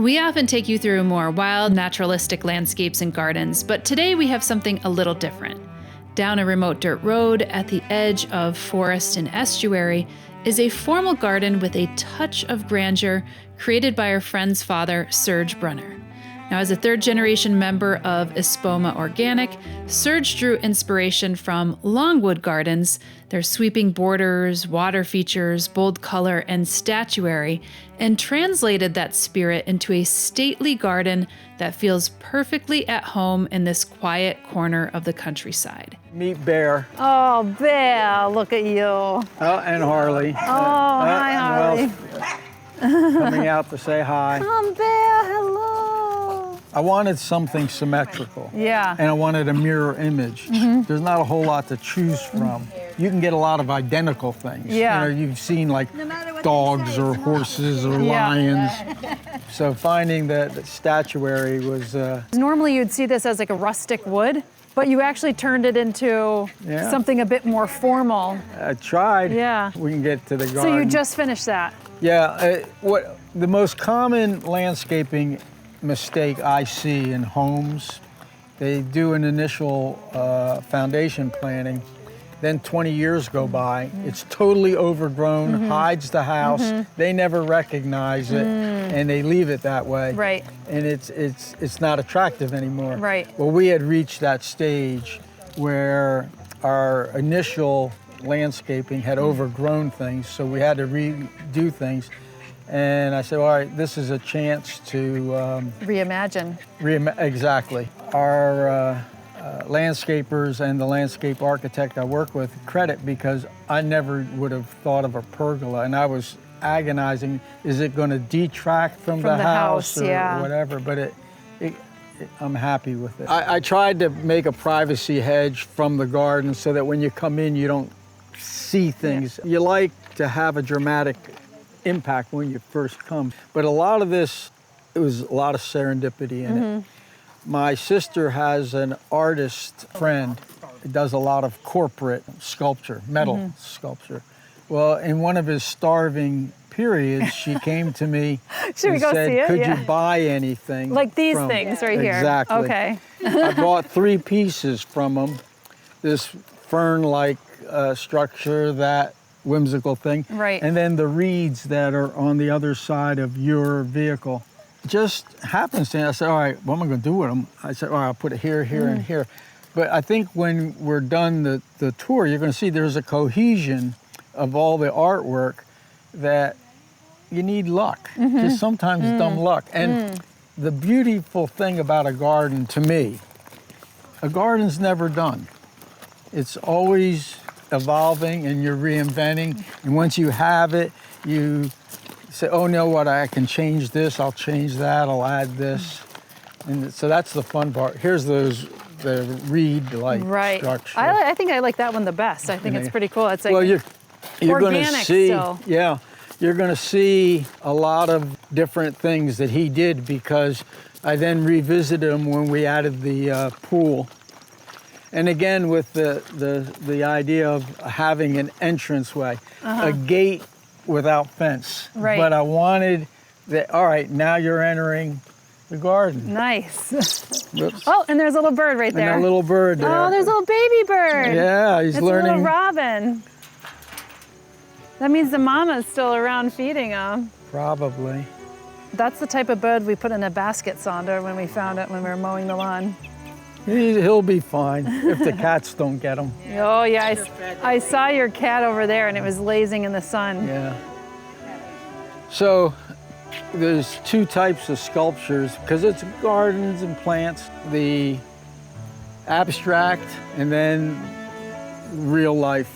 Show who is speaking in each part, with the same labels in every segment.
Speaker 1: We often take you through more wild, naturalistic landscapes and gardens, but today we have something a little different. Down a remote dirt road at the edge of forest and estuary is a formal garden with a touch of grandeur created by our friend's father, Serge Brunner. Now, as a third-generation member of Espoma Organic, Serge drew inspiration from longwood gardens, their sweeping borders, water features, bold color, and statuary, and translated that spirit into a stately garden that feels perfectly at home in this quiet corner of the countryside.
Speaker 2: Meet Bear.
Speaker 3: Oh, Bear, look at you.
Speaker 2: Oh, and Harley.
Speaker 3: Hi, Harley.
Speaker 2: Coming out to say hi.
Speaker 3: Oh, Bear, hello.
Speaker 2: I wanted something symmetrical.
Speaker 3: Yeah.
Speaker 2: And I wanted a mirror image. There's not a whole lot to choose from. You can get a lot of identical things.
Speaker 3: Yeah.
Speaker 2: You know, you've seen like dogs or horses or lions. So finding that statuary was...
Speaker 3: Normally you'd see this as like a rustic wood, but you actually turned it into something a bit more formal.
Speaker 2: I tried.
Speaker 3: Yeah.
Speaker 2: We can get to the garden.
Speaker 3: So you just finished that?
Speaker 2: Yeah. What the most common landscaping mistake I see in homes, they do an initial foundation planning, then 20 years go by, it's totally overgrown, hides the house, they never recognize it, and they leave it that way.
Speaker 3: Right.
Speaker 2: And it's not attractive anymore.
Speaker 3: Right.
Speaker 2: Well, we had reached that stage where our initial landscaping had overgrown things, so we had to redo things. And I said, all right, this is a chance to...
Speaker 3: Reimagine.
Speaker 2: Exactly. Our landscapers and the landscape architect I work with credit, because I never would have thought of a pergola, and I was agonizing, is it going to detract from the house or whatever, but I'm happy with it. I tried to make a privacy hedge from the garden so that when you come in, you don't see things. You like to have a dramatic impact when you first come. But a lot of this, it was a lot of serendipity in it. My sister has an artist friend who does a lot of corporate sculpture, metal sculpture. Well, in one of his starving periods, she came to me and said, could you buy anything?
Speaker 3: Like these things right here.
Speaker 2: Exactly.
Speaker 3: Okay.
Speaker 2: I bought 3 pieces from him. This fern-like structure, that whimsical thing.
Speaker 3: Right.
Speaker 2: And then the reeds that are on the other side of your vehicle. Just happenstance, I said, all right, what am I going to do with them? I said, all right, I'll put it here, here, and here. But I think when we're done the tour, you're going to see there's a cohesion of all the artwork that you need luck. Just sometimes dumb luck. And the beautiful thing about a garden, to me, a garden's never done. It's always evolving and you're reinventing. And once you have it, you say, oh, no, what, I can change this, I'll change that, I'll add this. And so that's the fun part. Here's the reed-like structure.
Speaker 3: I think I like that one the best. I think it's pretty cool. It's like,
Speaker 2: well, you're going to see,
Speaker 3: still.
Speaker 2: You're going to see a lot of different things that he did, because I then revisited them when we added the pool. And again, with the idea of having an entranceway, a gate without fence.
Speaker 3: Right.
Speaker 2: But I wanted that, all right, now you're entering the garden.
Speaker 3: Nice.
Speaker 2: Whoops.
Speaker 3: Oh, and there's a little bird right there.
Speaker 2: And a little bird there.
Speaker 3: Oh, there's a little baby bird.
Speaker 2: Yeah, he's learning.
Speaker 3: A little robin. That means the mama's still around feeding him.
Speaker 2: Probably.
Speaker 3: That's the type of bird we put in a basket, Sandra, when we found it when we were mowing the lawn.
Speaker 2: He'll be fine if the cats don't get him.
Speaker 3: Oh, yeah, I saw your cat over there, and it was lazing in the sun.
Speaker 2: Yeah. So there's 2 types of sculptures, because it's gardens and plants. The abstract and then real life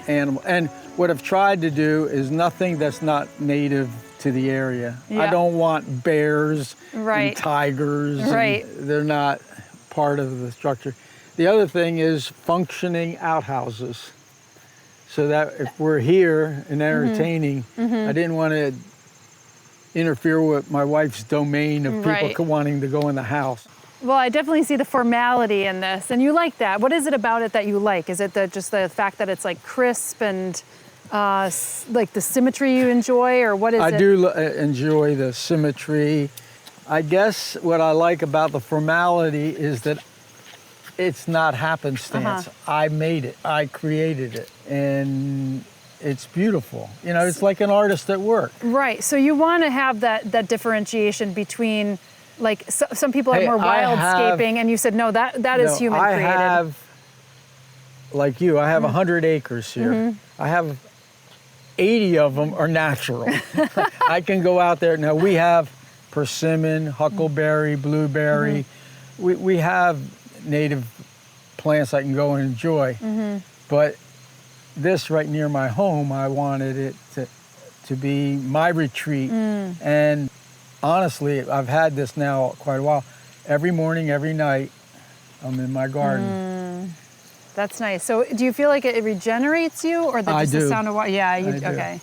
Speaker 2: animal. And what I've tried to do is nothing that's not native to the area. I don't want bears and tigers. And they're not part of the structure. The other thing is functioning outhouses. So that if we're here and entertaining, I didn't want to interfere with my wife's domain of people wanting to go in the house.
Speaker 3: Well, I definitely see the formality in this, and you like that. What is it about it that you like? Is it just the fact that it's like crisp and like the symmetry you enjoy, or what is it?
Speaker 2: I do enjoy the symmetry I guess what I like about the formality is that it's not happenstance. I made it. I created it. And it's beautiful. You know, it's like an artist at work.
Speaker 3: Right. So you want to have that differentiation between, like, some people have more wildscaping, and you said, no, that is human created.
Speaker 2: I have, like you, I have 100 acres here. I have 80 of them are natural. I can go out there. Now, we have persimmon, huckleberry, blueberry. We have native plants I can go and enjoy. But this right near my home, I wanted it to be my retreat. And honestly, I've had this now quite a while. Every morning, every night, I'm in my garden.
Speaker 3: That's nice. So do you feel like it regenerates you, or just the sound of water? Yeah, you do. Okay.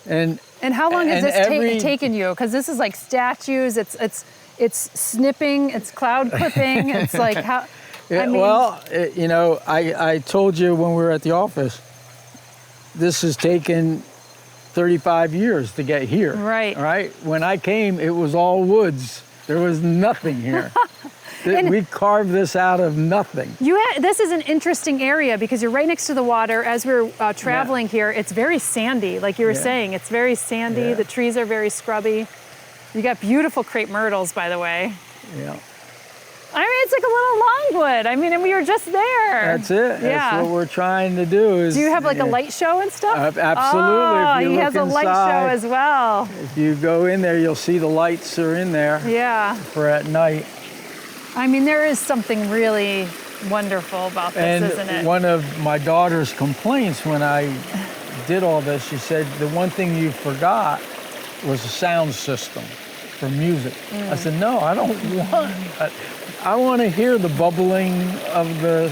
Speaker 2: And
Speaker 3: how long has this taken you? Because this is like statues. It's snipping. It's cloud clipping. It's like how.
Speaker 2: Yeah, I mean, you know, I told you when we were at the office, this has taken 35 years to get here.
Speaker 3: Right.
Speaker 2: Right. When I came, it was all woods. There was nothing here. We carved this out of nothing.
Speaker 3: This is an interesting area because you're right next to the water. As we're traveling here, it's very sandy, like you were saying. It's very sandy. The trees are very scrubby. You got beautiful crepe myrtles, by the way.
Speaker 2: Yeah.
Speaker 3: I mean, it's like a little longwood. I mean, and we were just there.
Speaker 2: That's it. That's what we're trying to do.
Speaker 3: Do you have like a light show and stuff?
Speaker 2: Absolutely.
Speaker 3: Oh,
Speaker 2: if you
Speaker 3: he
Speaker 2: look
Speaker 3: has a
Speaker 2: inside,
Speaker 3: light show as well.
Speaker 2: If you go in there, you'll see the lights are in there.
Speaker 3: Yeah.
Speaker 2: For at night.
Speaker 3: I mean, there is something really wonderful about this, isn't it?
Speaker 2: And one of my daughter's complaints when I did all this, she said, the one thing you forgot was a sound system for music. I said, no, I don't want that. I want to hear the bubbling of the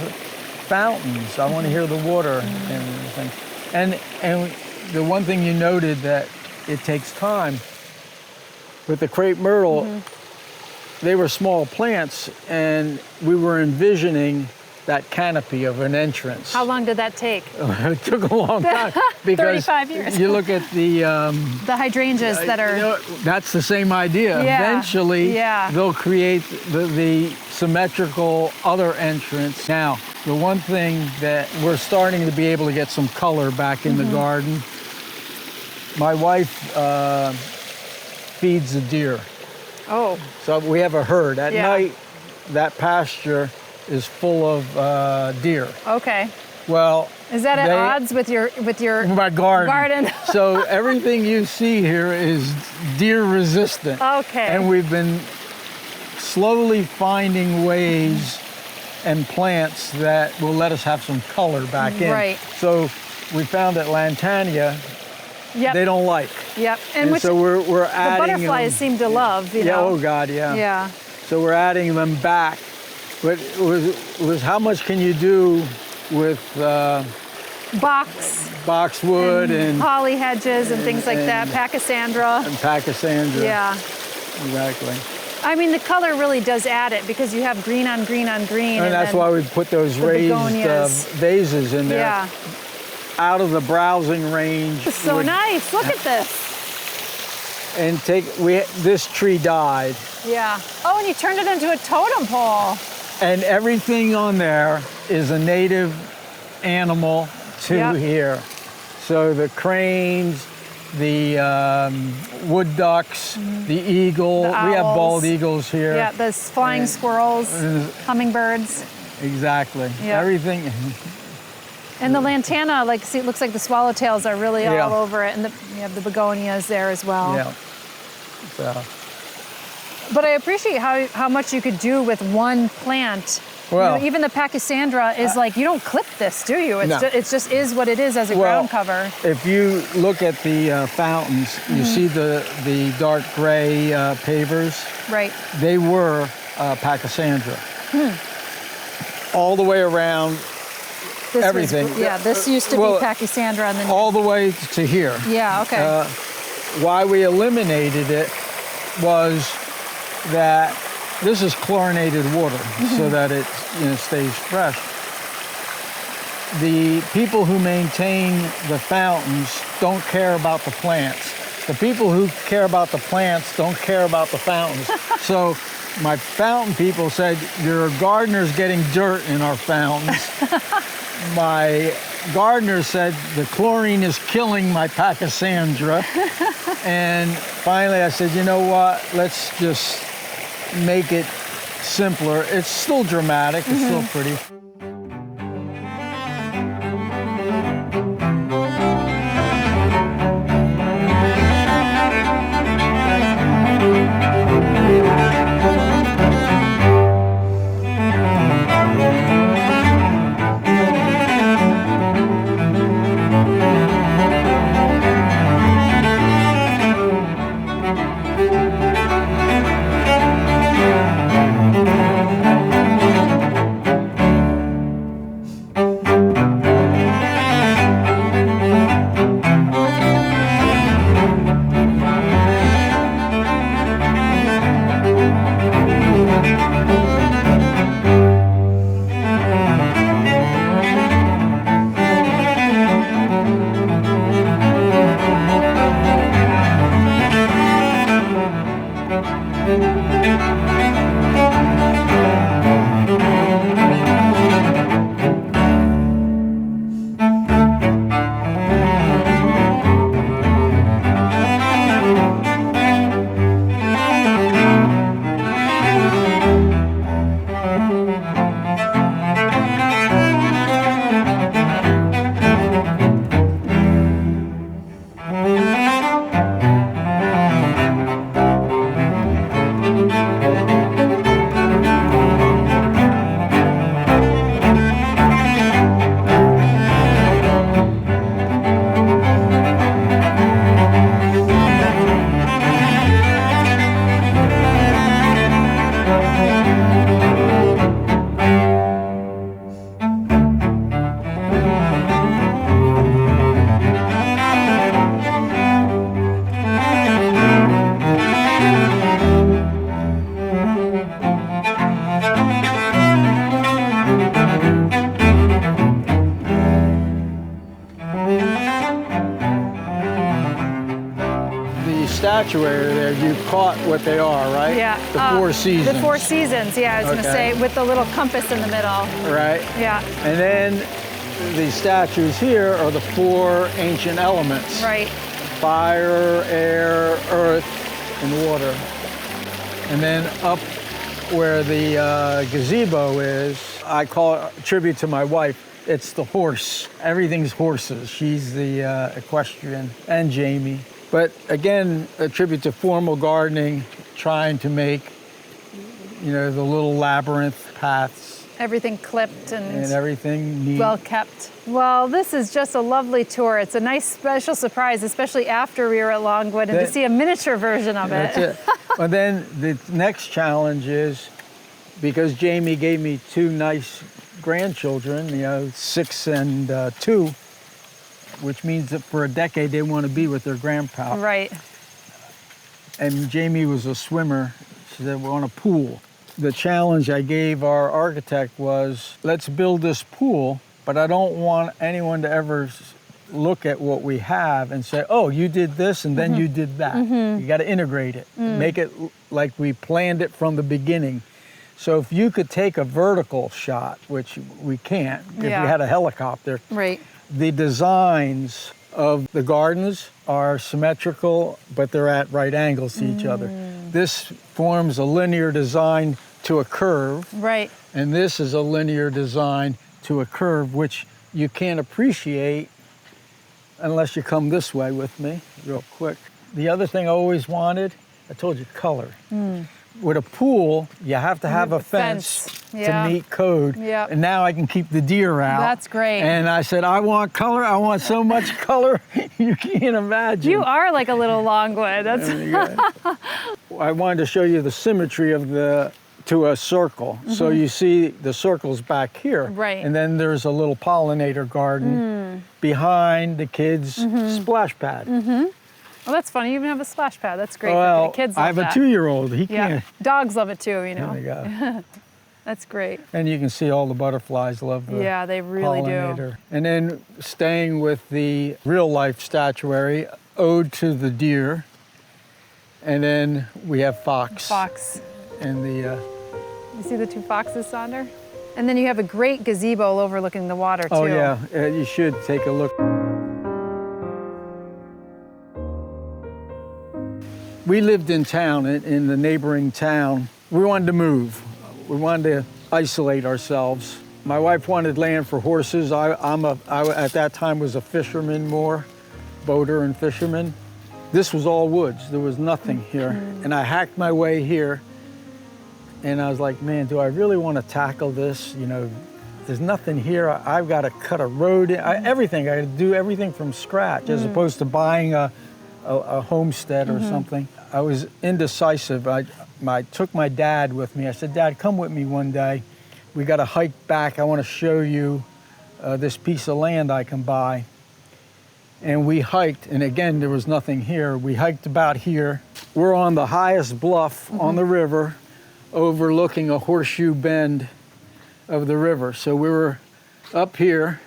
Speaker 2: fountains. I want to hear the water and everything. And the one thing you noted that it takes time. With the crepe myrtle, they were small plants, and we were envisioning that canopy of an entrance.
Speaker 3: How long did that take?
Speaker 2: It took a long time. Because
Speaker 3: 35 years.
Speaker 2: You look at the
Speaker 3: hydrangeas that are...
Speaker 2: You know, that's the same idea.
Speaker 3: Yeah.
Speaker 2: Eventually,
Speaker 3: Yeah.
Speaker 2: they'll create the symmetrical other entrance. Now, the one thing that we're starting to be able to get some color back in the garden. My wife feeds the deer.
Speaker 3: Oh.
Speaker 2: So we have a herd. At night, that pasture is full of deer.
Speaker 3: Okay.
Speaker 2: Well,
Speaker 3: is that at odds with your
Speaker 2: my garden? So everything you see here is deer resistant.
Speaker 3: Okay.
Speaker 2: And we've been slowly finding ways and plants that will let us have some color back in.
Speaker 3: Right.
Speaker 2: So we found that lantania, they don't like.
Speaker 3: Yep. And which
Speaker 2: so we're adding
Speaker 3: the butterflies seem to love. You know?
Speaker 2: Oh God, yeah.
Speaker 3: Yeah.
Speaker 2: So we're adding them back. But it was how much can you do with boxwood and
Speaker 3: holly hedges and things like that, pachysandra.
Speaker 2: And pachysandra.
Speaker 3: Yeah.
Speaker 2: Exactly.
Speaker 3: I mean, the color really does add it because you have green on green on green.
Speaker 2: And that's why we put those raised vases in there.
Speaker 3: Yeah.
Speaker 2: Out of the browsing range.
Speaker 3: It's so nice. Look at this.
Speaker 2: And this tree died.
Speaker 3: Yeah. Oh, and you turned it into a totem pole.
Speaker 2: And everything on there is a native animal to here. So the cranes, the wood ducks, the eagle. We have bald eagles here.
Speaker 3: Yeah, the flying squirrels, hummingbirds.
Speaker 2: Exactly.
Speaker 3: Yeah.
Speaker 2: Everything.
Speaker 3: And the lantana, it looks like the swallowtails are really all over it. And you have the begonias there as well.
Speaker 2: Yeah. So.
Speaker 3: But I appreciate how much you could do with one plant.
Speaker 2: Well,
Speaker 3: you know, even the pachysandra is you don't clip this, do you? It's it just is what it is as a ground cover.
Speaker 2: If you look at the fountains, you see the dark gray pavers.
Speaker 3: Right.
Speaker 2: They were pachysandra. All the way around. Everything.
Speaker 3: This used to be pachysandra. And then
Speaker 2: all the way to here.
Speaker 3: Yeah, okay.
Speaker 2: Why we eliminated it was that this is chlorinated water so that it stays fresh. The people who maintain the fountains don't care about the plants. The people who care about the plants don't care about the fountains. So my fountain people said, your gardener's getting dirt in our fountains. My gardener said, the chlorine is killing my Pachysandra. And finally I said, you know what, let's just make it simpler. It's still dramatic, it's still pretty. Statuary there, you caught what they are, right?
Speaker 3: Yeah.
Speaker 2: The 4 seasons.
Speaker 3: The 4 seasons, yeah, I was going to say, with the little compass in the middle.
Speaker 2: Right.
Speaker 3: Yeah.
Speaker 2: And then the statues here are the 4 ancient elements.
Speaker 3: Right.
Speaker 2: Fire, air, earth, and water. And then up where the gazebo is, I call it a tribute to my wife. It's the horse. Everything's horses. She's the equestrian, and Jamie. But again, a tribute to formal gardening, trying to make, you know, the little labyrinth paths.
Speaker 3: Everything clipped and
Speaker 2: everything neat.
Speaker 3: Well kept. Well, this is just a lovely tour. It's a nice special surprise, especially after we were at Longwood, and to see a miniature version of it.
Speaker 2: That's it. But then the next challenge is, because Jamie gave me 2 nice grandchildren, you know, 6 and 2, which means that for a decade they want to be with their grandpa.
Speaker 3: Right.
Speaker 2: And Jamie was a swimmer. She said, we want a pool. The challenge I gave our architect was, let's build this pool, but I don't want anyone to ever look at what we have and say, oh, you did this and then you did that. You got to integrate it, make it like we planned it from the beginning. So if you could take a vertical shot, which we can't if we had a helicopter,
Speaker 3: right.
Speaker 2: The designs of the gardens are symmetrical, but they're at right angles to each other. This forms a linear design to a curve.
Speaker 3: Right.
Speaker 2: And this is a linear design to a curve, which you can't appreciate unless you come this way with me real quick. The other thing I always wanted, I told you, color. With a pool, you have to have a fence to meet code.
Speaker 3: Yep.
Speaker 2: And now I can keep the deer out.
Speaker 3: That's great.
Speaker 2: And I said, I want color. I want so much color, you can't imagine.
Speaker 3: You are like a little Longwood. That's.
Speaker 2: I wanted to show you the symmetry of to a circle. So you see the circle's back here.
Speaker 3: Right.
Speaker 2: And then there's a little pollinator garden behind the kids' splash pad.
Speaker 3: Well, that's funny. You even have a splash pad. That's great.
Speaker 2: Well,
Speaker 3: the kids
Speaker 2: I
Speaker 3: love
Speaker 2: have
Speaker 3: that.
Speaker 2: a 2-year-old. He can't.
Speaker 3: Dogs love it too, you know.
Speaker 2: Oh my God.
Speaker 3: That's great.
Speaker 2: And you can see all the butterflies love the
Speaker 3: they really
Speaker 2: pollinator.
Speaker 3: do.
Speaker 2: And then staying with the real life statuary, ode to the deer. And then we have fox.
Speaker 3: Fox.
Speaker 2: And the...
Speaker 3: You see the two foxes, Sonder? And then you have a great gazebo overlooking the water, too.
Speaker 2: Oh, yeah. You should take a look. We lived in town, in the neighboring town. We wanted to move. We wanted to isolate ourselves. My wife wanted land for horses. I at that time was a fisherman more, boater and fisherman. This was all woods. There was nothing here. And I hacked my way here. And I was like, man, do I really want to tackle this? You know, there's nothing here. I've got to cut a road. Everything. I got to do everything from scratch as opposed to buying a homestead or something. I was indecisive. I took my dad with me. I said, Dad, come with me one day. We got to hike back. I want to show you this piece of land I can buy. And we hiked, and again, there was nothing here. We hiked about here. We're on the highest bluff on the river, overlooking a horseshoe bend of the river. So we were up here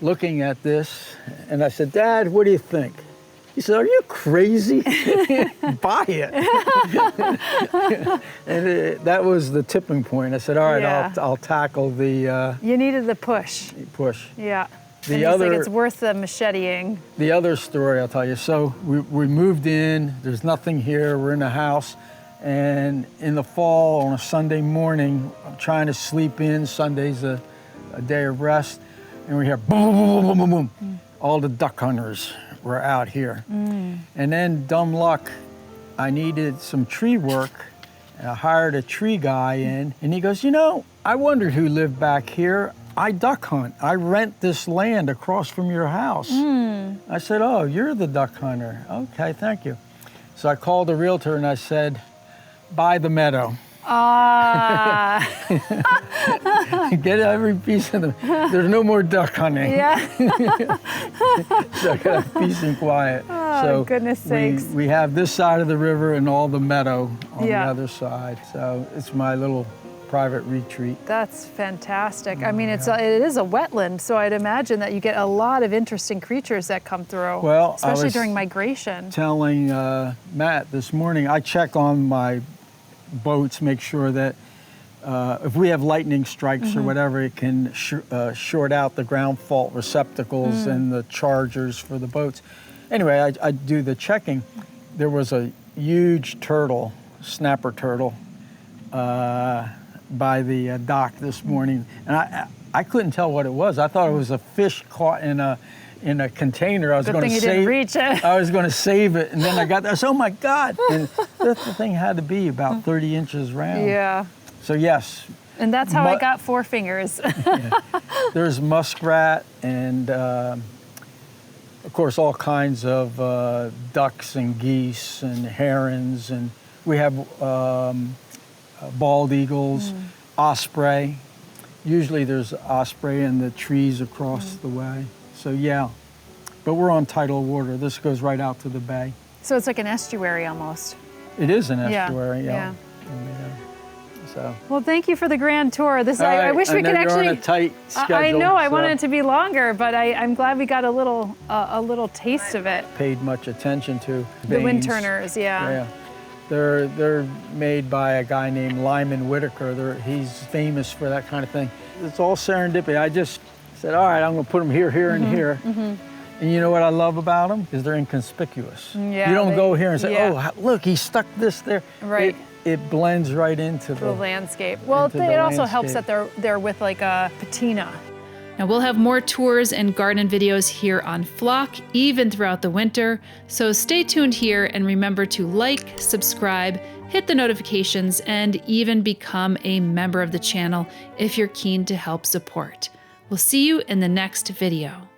Speaker 2: looking at this, and I said, Dad, what do you think? He said, are you crazy? Buy it. And that was the tipping point. I said, all right, I'll tackle the...
Speaker 3: You needed the push.
Speaker 2: Push.
Speaker 3: Yeah.
Speaker 2: The
Speaker 3: and
Speaker 2: other,
Speaker 3: like, it's worth the macheteing.
Speaker 2: The other story I'll tell you. So we moved in, there's nothing here, we're in a house. And in the fall, on a Sunday morning, I'm trying to sleep in. Sunday's a day of rest. And we hear boom, boom, boom, boom, boom, boom. All the duck hunters were out here. And then, dumb luck, I needed some tree work. And I hired a tree guy in. And he goes, you know, I wondered who lived back here. I duck hunt. I rent this land across from your house. I said, oh, you're the duck hunter. Okay, thank you. So I called the realtor and I said, buy the meadow. Get every piece of them. There's no more duck hunting.
Speaker 3: Yeah.
Speaker 2: So I got peace and quiet.
Speaker 3: Oh,
Speaker 2: so
Speaker 3: goodness sakes.
Speaker 2: We have this side of the river and all the meadow on the other side. So it's my little private retreat.
Speaker 3: That's fantastic. I mean, it is a wetland, so I'd imagine that you get a lot of interesting creatures that come through.
Speaker 2: Well,
Speaker 3: especially during migration.
Speaker 2: Telling Matt this morning, I check on my boats, make sure that if we have lightning strikes or whatever, it can short out the ground fault receptacles and the chargers for the boats. Anyway, I do the checking. There was a huge turtle, snapper turtle, by the dock this morning, and I couldn't tell what it was. I thought it was a fish caught in a container. I was going to save it. I was going to save it, and then I got this. Oh my God! And the thing had to be about 30 inches round.
Speaker 3: Yeah.
Speaker 2: So yes.
Speaker 3: And that's how I got 4 fingers.
Speaker 2: There's muskrat and of course all kinds of ducks and geese and herons, and we have bald eagles, osprey. Usually there's osprey in the trees across the way. So yeah, but we're on tidal water. This goes right out to the bay. So
Speaker 3: it's like an estuary almost.
Speaker 2: It is an estuary, yeah. So.
Speaker 3: Well, thank you for the grand tour. I wish we could actually.
Speaker 2: You're on a tight schedule.
Speaker 3: I know. I wanted it to be longer, but I'm glad we got a little taste of it.
Speaker 2: Paid much attention to
Speaker 3: the wind turners, yeah.
Speaker 2: They're made by a guy named Lyman Whitaker. He's famous for that kind of thing. It's all serendipity. I just said, all right, I'm going to put them here, here, and here. And you know what I love about them? Is they're inconspicuous. Yeah, you don't go here and say, oh, look, he stuck this there.
Speaker 3: Right.
Speaker 2: It blends right into the
Speaker 3: landscape. Well, it also helps that they're with like a patina.
Speaker 1: Now we'll have more tours and garden videos here on Flock, even throughout the winter. So stay tuned here and remember to like, subscribe, hit the notifications, and even become a member of the channel if you're keen to help support. We'll see you in the next video.